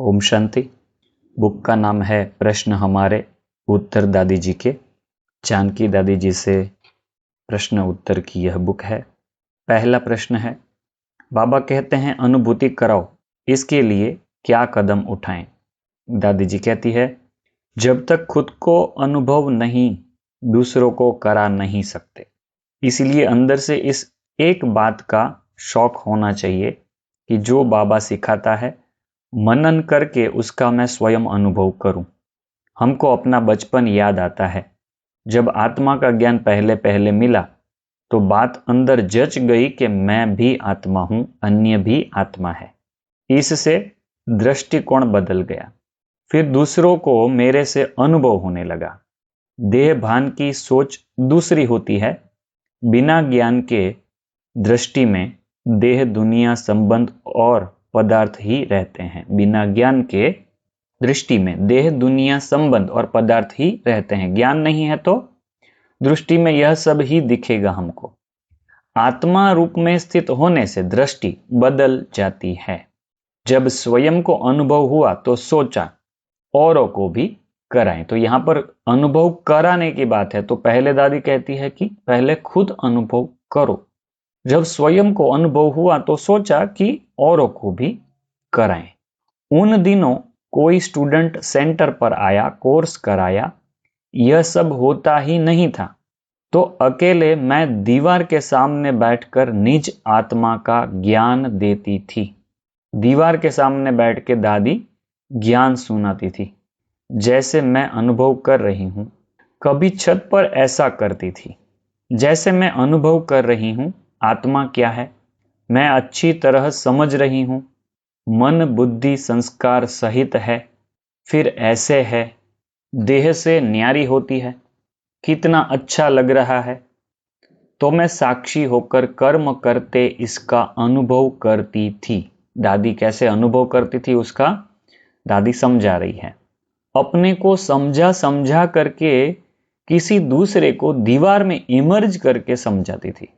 Om Shanti. Book का नाम है प्रश्न हमारे उत्तर दादी जी के। जानकी दादी जी से प्रश्न उत्तर की यह बुक है। पहला प्रश्न है, बाबा कहते हैं अनुभूति कराओ, इसके लिए क्या कदम उठाएं? दादी जी कहती है, जब तक खुद को अनुभव नहीं दूसरों को करा नहीं सकते। इसलिए अंदर से इस एक बात का शौक होना चाहिए कि जो बाबा सिखाता है मनन करके उसका मैं स्वयं अनुभव करूं। हमको अपना बचपन याद आता है। जब आत्मा का ज्ञान पहले पहले मिला तो बात अंदर जच गई कि मैं भी आत्मा हूं, अन्य भी आत्मा है। इससे दृष्टिकोण बदल गया। फिर दूसरों को मेरे से अनुभव होने लगा। देह भान की सोच दूसरी होती है। बिना ज्ञान के दृष्टि में देह दुनिया संबंध और पदार्थ ही रहते हैं। बिना ज्ञान के दृष्टि में देह दुनिया संबंध और पदार्थ ही रहते हैं। ज्ञान नहीं है तो दृष्टि में यह सब ही दिखेगा हमको। आत्मा रूप में स्थित होने से दृष्टि बदल जाती है। जब स्वयं को अनुभव हुआ तो सोचा औरों को भी कराएं। तो यहां पर अनुभव कराने की बात है, तो पहले दादी कहती है कि पहले खुद अनुभव करो। जब स्वयं को अनुभव हुआ तो सोचा कि औरों को भी कराएं। उन दिनों कोई स्टूडेंट सेंटर पर आया, कोर्स कराया, यह सब होता ही नहीं था। तो अकेले मैं दीवार के सामने बैठकर निज आत्मा का ज्ञान देती थी। दीवार के सामने बैठ के दादी ज्ञान सुनाती थी, जैसे मैं अनुभव कर रही हूं। कभी छत पर ऐसा करती थी, जैसे मैं अनुभव कर रही हूं आत्मा क्या है, मैं अच्छी तरह समझ रही हूं। मन बुद्धि संस्कार सहित है, फिर ऐसे है, देह से न्यारी होती है, कितना अच्छा लग रहा है। तो मैं साक्षी होकर कर्म करते इसका अनुभव करती थी। दादी कैसे अनुभव करती थी उसका दादी समझा रही है। अपने को समझा समझा करके किसी दूसरे को दीवार में इमर्ज करके समझाती थी।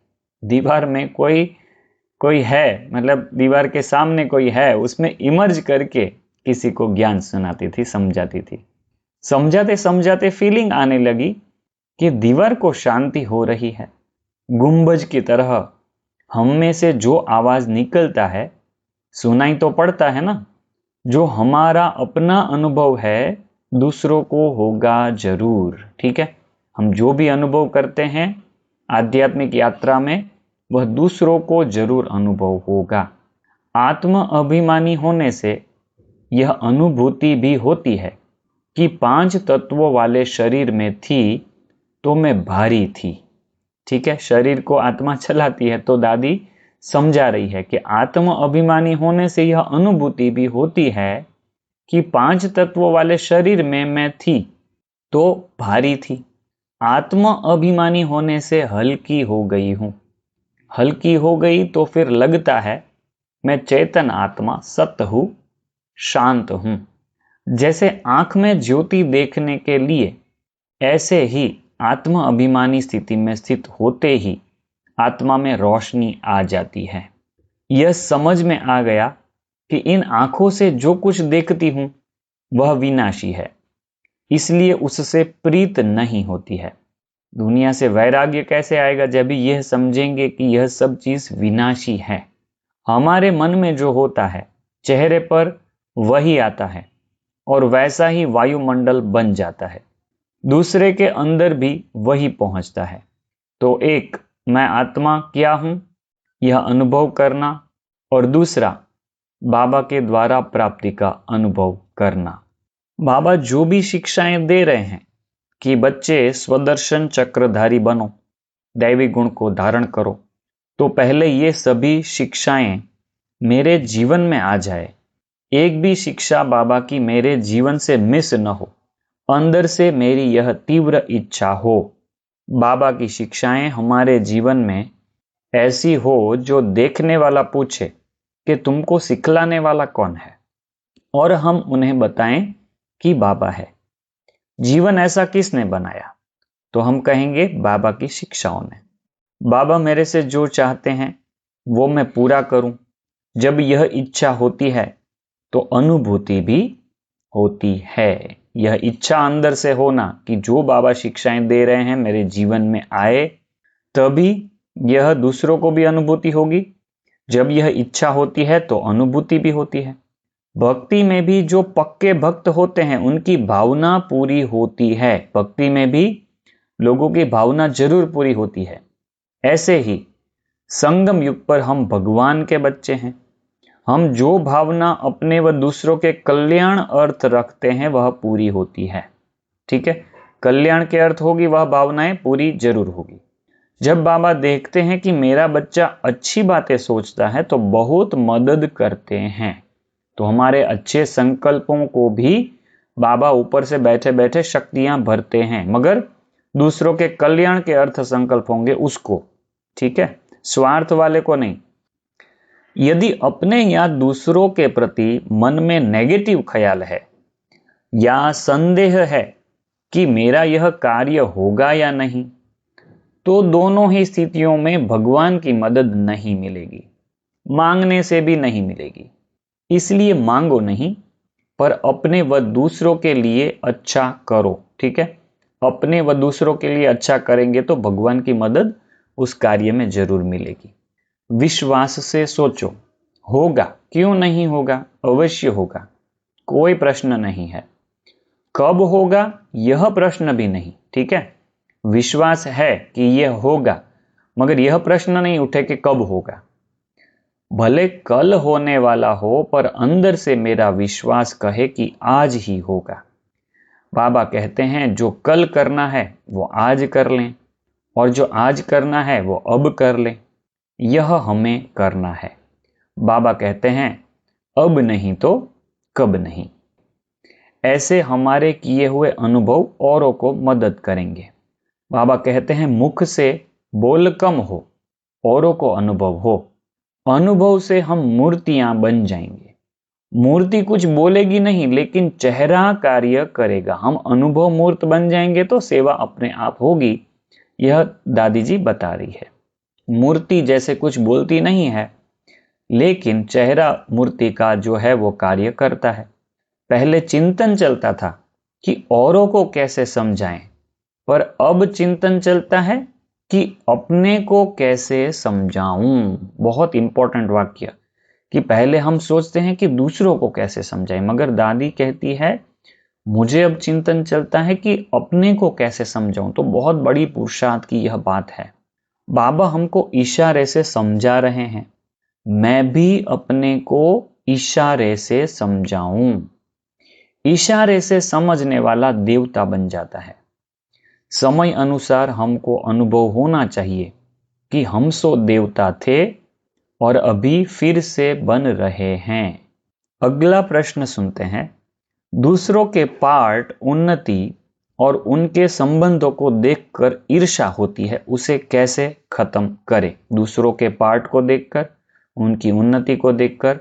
दीवार में कोई है, मतलब दीवार के सामने कोई है, उसमें इमर्ज करके किसी को ज्ञान सुनाती थी, समझाती थी। समझाते समझाते फीलिंग आने लगी कि दीवार को शांति हो रही है। गुंबज की तरह हम में से जो आवाज निकलता है सुनाई तो पड़ता है ना। जो हमारा अपना अनुभव है दूसरों को होगा जरूर। ठीक है, हम जो भी अनुभव करते हैं आध्यात्मिक यात्रा में वह दूसरों को जरूर अनुभव होगा। आत्म अभिमानी होने से यह अनुभूति भी होती है कि 5 तत्वों वाले शरीर में थी तो मैं भारी थी। ठीक है, शरीर को आत्मा चलाती है। तो दादी समझा रही है कि आत्म अभिमानी होने से यह अनुभूति भी होती है कि 5 तत्वों वाले शरीर में मैं थी तो भारी थी। आत्म अभिमानी होने से हल्की हो गई हूं। हल्की हो गई तो फिर लगता है मैं चेतन आत्मा सत हूं, शांत हूं। जैसे आंख में ज्योति देखने के लिए, ऐसे ही आत्म अभिमानी स्थिति में स्थित होते ही आत्मा में रोशनी आ जाती है। यह समझ में आ गया कि इन आंखों से जो कुछ देखती हूं वह विनाशी है, इसलिए उससे प्रीत नहीं होती है। दुनिया से वैराग्य कैसे आएगा? जब भी यह समझेंगे कि यह सब चीज विनाशी है। हमारे मन में जो होता है चेहरे पर वही आता है और वैसा ही वायुमंडल बन जाता है। दूसरे के अंदर भी वही पहुंचता है। तो एक, मैं आत्मा क्या हूं यह अनुभव करना, और दूसरा बाबा के द्वारा प्राप्ति का अनुभव करना। बाबा जो भी शिक्षाएं दे रहे हैं कि बच्चे स्वदर्शन चक्रधारी बनो, दैवी गुण को धारण करो, तो पहले ये सभी शिक्षाएं मेरे जीवन में आ जाए। एक भी शिक्षा बाबा की मेरे जीवन से मिस न हो। अंदर से मेरी यह तीव्र इच्छा हो बाबा की शिक्षाएं हमारे जीवन में ऐसी हो जो देखने वाला पूछे कि तुमको सिखलाने वाला कौन है, और हम उन्हें बताएं कि बाबा है। जीवन ऐसा किसने बनाया? तो हम कहेंगे बाबा की शिक्षाओं ने। बाबा मेरे से जो चाहते हैं वो मैं पूरा करूं। जब यह इच्छा होती है तो अनुभूति भी होती है। यह इच्छा अंदर से होना कि जो बाबा शिक्षाएं दे रहे हैं मेरे जीवन में आए, तभी यह दूसरों को भी अनुभूति होगी। जब यह इच्छा होती है तो अनुभूति भी होती है। भक्ति में भी जो पक्के भक्त होते हैं उनकी भावना पूरी होती है। भक्ति में भी लोगों की भावना जरूर पूरी होती है। ऐसे ही संगम युग पर हम भगवान के बच्चे हैं। हम जो भावना अपने व दूसरों के कल्याण अर्थ रखते हैं वह पूरी होती है। ठीक है, कल्याण के अर्थ होगी वह भावनाएं पूरी जरूर होगी। जब बाबा देखते हैं कि मेरा बच्चा अच्छी बातें सोचता है तो बहुत मदद करते हैं। तो हमारे अच्छे संकल्पों को भी बाबा ऊपर से बैठे बैठे शक्तियां भरते हैं, मगर दूसरों के कल्याण के अर्थ संकल्प होंगे उसको। ठीक है, स्वार्थ वाले को नहीं। यदि अपने या दूसरों के प्रति मन में नेगेटिव ख्याल है या संदेह है कि मेरा यह कार्य होगा या नहीं, तो दोनों ही स्थितियों में भगवान की मदद नहीं मिलेगी, मांगने से भी नहीं मिलेगी। इसलिए मांगो नहीं, पर अपने व दूसरों के लिए अच्छा करो। ठीक है, अपने व दूसरों के लिए अच्छा करेंगे तो भगवान की मदद उस कार्य में जरूर मिलेगी। विश्वास से सोचो, होगा, क्यों नहीं होगा, अवश्य होगा, कोई प्रश्न नहीं है। कब होगा यह प्रश्न भी नहीं। ठीक है, विश्वास है कि यह होगा, मगर यह प्रश्न नहीं उठे कि कब होगा। भले कल होने वाला हो, पर अंदर से मेरा विश्वास कहे कि आज ही होगा। बाबा कहते हैं जो कल करना है वो आज कर लें, और जो आज करना है वो अब कर लें। यह हमें करना है। बाबा कहते हैं अब नहीं तो कब नहीं। ऐसे हमारे किए हुए अनुभव औरों को मदद करेंगे। बाबा कहते हैं मुख से बोल कम हो, औरों को अनुभव हो। अनुभव से हम मूर्तियां बन जाएंगे। मूर्ति कुछ बोलेगी नहीं, लेकिन चेहरा कार्य करेगा। हम अनुभव मूर्त बन जाएंगे तो सेवा अपने आप होगी। यह दादी जी बता रही है। मूर्ति जैसे कुछ बोलती नहीं है, लेकिन चेहरा मूर्ति का जो है वो कार्य करता है। पहले चिंतन चलता था कि औरों को कैसे समझाएं, पर अब चिंतन चलता है कि अपने को कैसे समझाऊं। बहुत इंपॉर्टेंट वाक्य, कि पहले हम सोचते हैं कि दूसरों को कैसे समझाएं, मगर दादी कहती है मुझे अब चिंतन चलता है कि अपने को कैसे समझाऊं। तो बहुत बड़ी पुरुषार्थ की यह बात है। बाबा हमको इशारे से समझा रहे हैं, मैं भी अपने को इशारे से समझाऊं। इशारे से समझने वाला देवता बन जाता है। समय अनुसार हमको अनुभव होना चाहिए कि हम सो देवता थे और अभी फिर से बन रहे हैं। अगला प्रश्न सुनते हैं। दूसरों के पार्ट, उन्नति और उनके संबंधों को देखकर ईर्ष्या होती है, उसे कैसे खत्म करें। दूसरों के पार्ट को देखकर, उनकी उन्नति को देखकर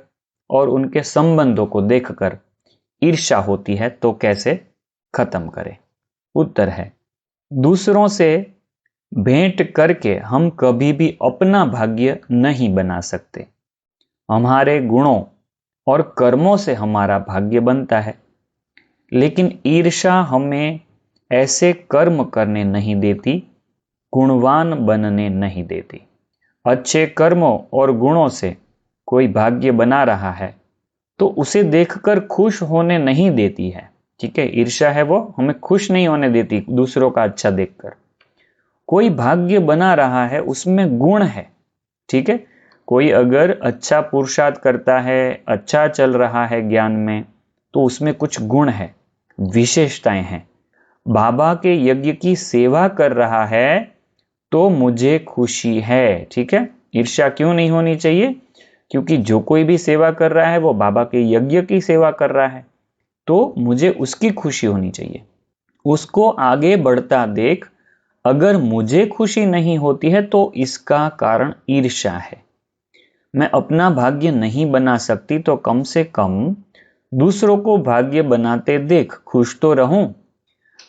और उनके संबंधों को देखकर ईर्ष्या होती है, तो कैसे खत्म करें। उत्तर है, दूसरों से भेंट करके हम कभी भी अपना भाग्य नहीं बना सकते। हमारे गुणों और कर्मों से हमारा भाग्य बनता है, लेकिन ईर्ष्या हमें ऐसे कर्म करने नहीं देती, गुणवान बनने नहीं देती। अच्छे कर्मों और गुणों से कोई भाग्य बना रहा है तो उसे देखकर खुश होने नहीं देती है। ठीक है, ईर्ष्या है वो हमें खुश नहीं होने देती दूसरों का अच्छा देखकर। कोई भाग्य बना रहा है उसमें गुण है। ठीक है, कोई अगर अच्छा पुरुषार्थ करता है, अच्छा चल रहा है ज्ञान में, तो उसमें कुछ गुण है, विशेषताएं हैं। बाबा के यज्ञ की सेवा कर रहा है तो मुझे खुशी है। ठीक है, ईर्ष्या क्यों नहीं होनी चाहिए, क्योंकि जो कोई भी सेवा कर रहा है वो बाबा के यज्ञ की सेवा कर रहा है, तो मुझे उसकी खुशी होनी चाहिए। उसको आगे बढ़ता देख अगर मुझे खुशी नहीं होती है तो इसका कारण ईर्ष्या है। मैं अपना भाग्य नहीं बना सकती तो कम से कम दूसरों को भाग्य बनाते देख खुश तो रहूं।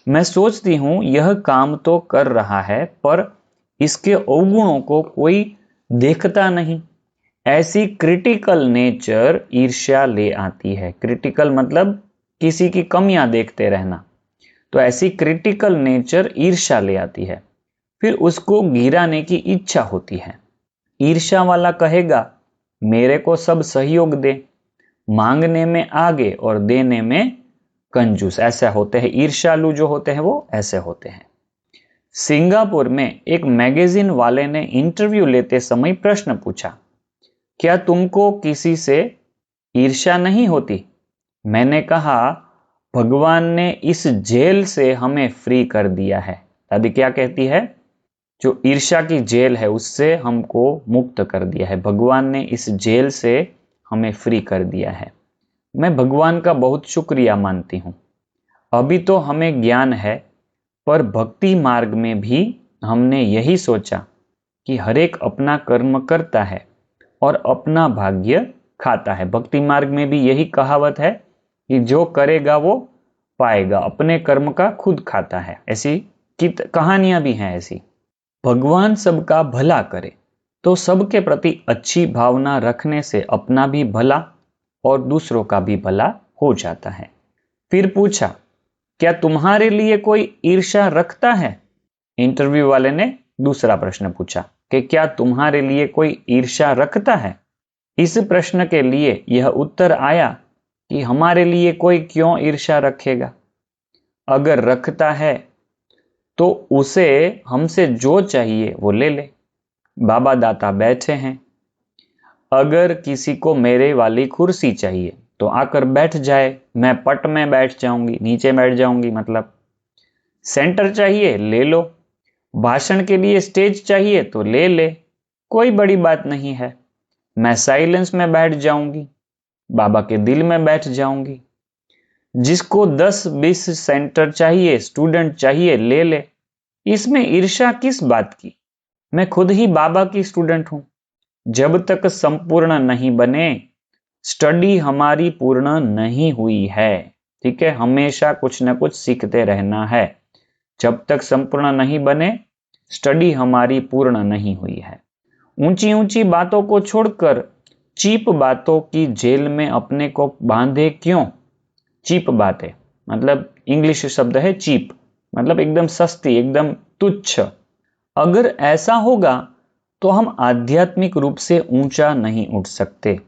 मैं सोचती हूं यह काम तो कर रहा है, पर इसके अवगुणों को कोई देखता नहीं, ऐसी क्रिटिकल नेचर ईर्ष्या ले आती है। क्रिटिकल मतलब किसी की कमियां देखते रहना, तो ऐसी क्रिटिकल नेचर ईर्ष्या ले आती है। फिर उसको गिराने की इच्छा होती है। ईर्ष्या वाला कहेगा मेरे को सब सहयोग दे, मांगने में आगे और देने में कंजूस। ऐसे होते हैं ईर्ष्यालु, जो होते हैं वो ऐसे होते हैं। सिंगापुर में एक मैगजीन वाले ने इंटरव्यू लेते समय प्रश्न पूछा, क्या तुमको किसी से ईर्ष्या नहीं होती? मैंने कहा, भगवान ने इस जेल से हमें फ्री कर दिया है। दादी क्या कहती है? जो ईर्ष्या की जेल है उससे हमको मुक्त कर दिया है, भगवान ने इस जेल से हमें फ्री कर दिया है। मैं भगवान का बहुत शुक्रिया मानती हूँ। अभी तो हमें ज्ञान है, पर भक्ति मार्ग में भी हमने यही सोचा कि हर एक अपना कर्म करता है और अपना भाग्य खाता है। भक्ति मार्ग में भी यही कहावत है कि जो करेगा वो पाएगा, अपने कर्म का खुद खाता है। ऐसी कहानियां भी हैं ऐसी। भगवान सबका भला करे, तो सबके प्रति अच्छी भावना रखने से अपना भी भला और दूसरों का भी भला हो जाता है। फिर पूछा, क्या तुम्हारे लिए कोई ईर्ष्या रखता है? इंटरव्यू वाले ने दूसरा प्रश्न पूछा कि क्या तुम्हारे लिए कोई ईर्ष्या रखता है? इस प्रश्न के लिए यह उत्तर आया कि हमारे लिए कोई क्यों ईर्ष्या रखेगा? अगर रखता है तो उसे हमसे जो चाहिए वो ले ले। बाबा दाता बैठे हैं, अगर किसी को मेरे वाली कुर्सी चाहिए तो आकर बैठ जाए, मैं पट में बैठ जाऊंगी, नीचे बैठ जाऊंगी। मतलब सेंटर चाहिए ले लो, भाषण के लिए स्टेज चाहिए तो ले ले, कोई बड़ी बात नहीं है। मैं साइलेंस में बैठ जाऊंगी, बाबा के दिल में बैठ जाऊंगी। जिसको 10-20 सेंटर चाहिए, स्टूडेंट चाहिए, ले ले। इसमें ईर्ष्या किस बात की? मैं खुद ही बाबा की स्टूडेंट हूं। जब तक संपूर्ण नहीं बने, स्टडी हमारी पूर्ण नहीं हुई है। ठीक है, हमेशा कुछ ना कुछ सीखते रहना है। जब तक संपूर्ण नहीं बने, स्टडी हमारी पूर्ण नहीं हुई है। ऊंची ऊंची बातों को छोड़कर चीप बातों की जेल में अपने को बांधे क्यों? चीप बातें मतलब इंग्लिश शब्द है चीप, मतलब एकदम सस्ती, एकदम तुच्छ। अगर ऐसा होगा तो हम आध्यात्मिक रूप से ऊंचा नहीं उठ सकते।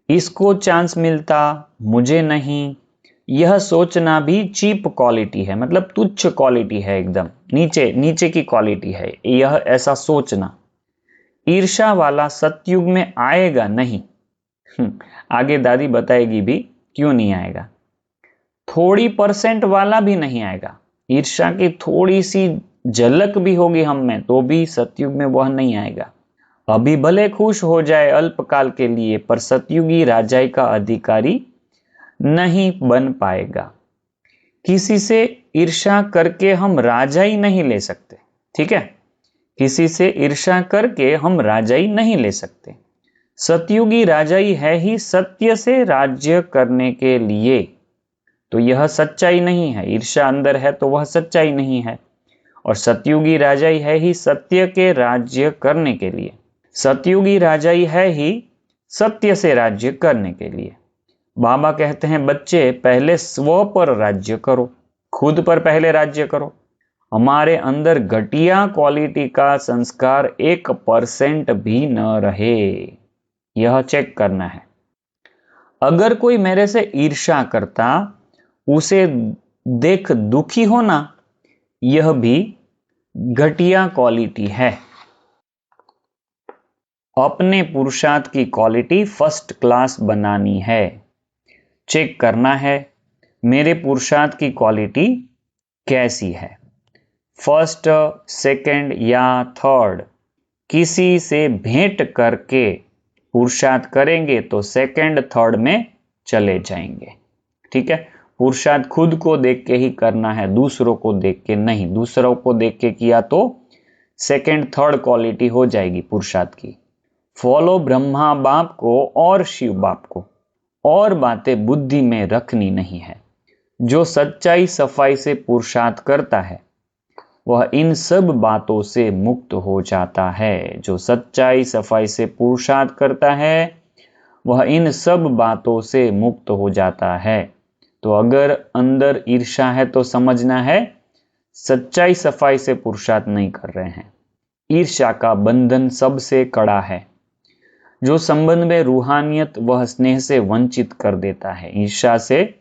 इसको चांस मिलता, मुझे नहीं, यह सोचना भी चीप क्वालिटी है, मतलब तुच्छ क्वालिटी है, एकदम नीचे नीचे की क्वालिटी है यह ऐसा सोचना। ईर्ष्या वाला सतयुग में आएगा नहीं। आगे दादी बताएगी भी क्यों नहीं आएगा। थोड़ी परसेंट वाला भी नहीं आएगा। ईर्ष्या की थोड़ी सी झलक भी होगी हम में तो भी सतयुग में वह नहीं आएगा। अभी भले खुश हो जाए अल्पकाल के लिए, पर सतयुगी राजाई का अधिकारी नहीं बन पाएगा। किसी से ईर्ष्या करके हम राजाई नहीं ले सकते। ठीक है, किसी से ईर्ष्या करके हम राजाई नहीं ले सकते। सतयुगी राजाई है ही सत्य से राज्य करने के लिए, तो यह सच्चाई नहीं है। ईर्ष्या अंदर है तो वह सच्चाई नहीं है। और सतयुगी राजाई है ही सत्य के राज्य करने के लिए। सतयुगी राजाई है ही सत्य से राज्य करने के लिए। बाबा कहते हैं, बच्चे पहले स्व पर राज्य करो, खुद पर पहले राज्य करो। हमारे अंदर घटिया क्वालिटी का संस्कार 1% भी न रहे, यह चेक करना है। अगर कोई मेरे से ईर्ष्या करता, उसे देख दुखी होना, यह भी घटिया क्वालिटी है। अपने पुरुषार्थ की क्वालिटी फर्स्ट क्लास बनानी है। चेक करना है मेरे पुरुषार्थ की क्वालिटी कैसी है। फर्स्ट, सेकंड या थर्ड किसी से भेंट करके पुरुषार्थ करेंगे तो सेकंड थर्ड में चले जाएंगे। ठीक है, पुरुषार्थ खुद को देख के ही करना है, दूसरों को देख के नहीं। दूसरों को देख के किया तो सेकंड थर्ड क्वालिटी हो जाएगी पुरुषार्थ की। फॉलो ब्रह्मा बाप को और शिव बाप को, और बातें बुद्धि में रखनी नहीं है। जो सच्चाई सफाई से पुरुषार्थ करता है, वह इन सब बातों से मुक्त हो जाता है। जो सच्चाई सफाई से पुरुषार्थ करता है वह इन सब बातों से मुक्त हो जाता है। तो अगर अंदर ईर्ष्या है तो समझना है सच्चाई सफाई से पुरुषार्थ नहीं कर रहे हैं। ईर्ष्या का बंधन सबसे कड़ा है। जो संबंध में रूहानियत वह स्नेह से वंचित कर देता है। ईर्ष्या से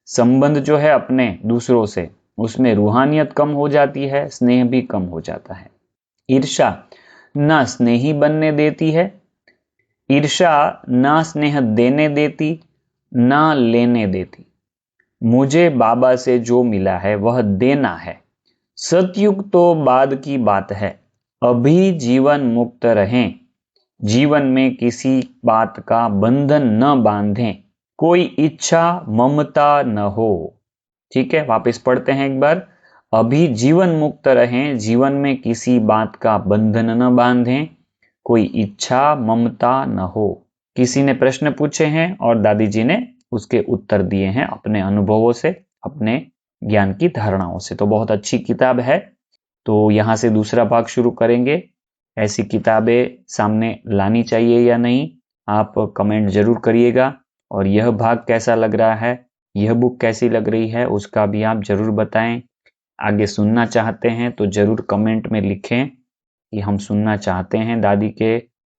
संबंध जो है अपने दूसरों से, उसमें रूहानियत कम हो जाती है, स्नेह भी कम हो जाता है। ईर्ष्या ना स्नेही बनने देती है, ईर्ष्या ना स्नेह देने देती ना लेने देती। मुझे बाबा से जो मिला है वह देना है। सतयुग तो बाद की बात है, अभी जीवन मुक्त रहें। जीवन में किसी बात का बंधन न बांधें, कोई इच्छा ममता न हो। ठीक है, वापस पढ़ते हैं एक बार। अभी जीवन मुक्त रहें, जीवन में किसी बात का बंधन न बांधें, कोई इच्छा ममता न हो। किसी ने प्रश्न पूछे हैं और दादी जी ने उसके उत्तर दिए हैं अपने अनुभवों से, अपने ज्ञान की धारणाओं से। तो बहुत अच्छी किताब है। तो यहां से दूसरा भाग शुरू करेंगे। ऐसी किताबें सामने लानी चाहिए या नहीं, आप कमेंट जरूर करिएगा। और यह भाग कैसा लग रहा है, यह बुक कैसी लग रही है, उसका भी आप जरूर बताएं। आगे सुनना चाहते हैं तो जरूर कमेंट में लिखें कि हम सुनना चाहते हैं दादी के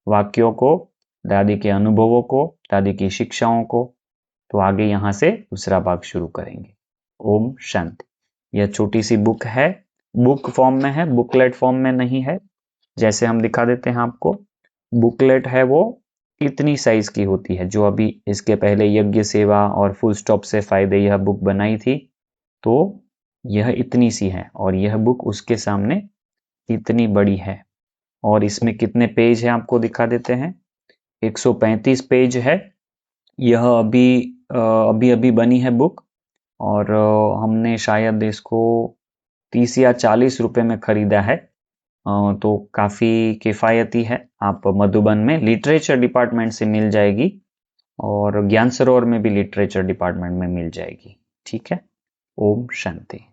वाक्यों को, दादी के अनुभवों को, दादी की शिक्षाओं को। तो आगे यहाँ से दूसरा भाग शुरू करेंगे। ओम शांति। यह छोटी सी बुक है, बुक फॉर्म में है, बुकलेट फॉर्म में नहीं है। जैसे हम दिखा देते हैं आपको, बुकलेट है वो इतनी साइज की होती है। जो अभी इसके पहले यज्ञ सेवा और फुल स्टॉप से फायदे यह बुक बनाई थी, तो यह इतनी सी है, और यह बुक उसके सामने इतनी बड़ी है। और इसमें कितने पेज है आपको दिखा देते हैं। 135 पेज है। यह अभी अभी बनी है बुक, और हमने शायद इसको 30 या 40 रुपए में खरीदा है। तो काफी किफायती है। आप मधुबन में लिटरेचर डिपार्टमेंट से मिल जाएगी, और ज्ञान सरोवर में भी लिटरेचर डिपार्टमेंट में मिल जाएगी। ठीक है, ओम शांति।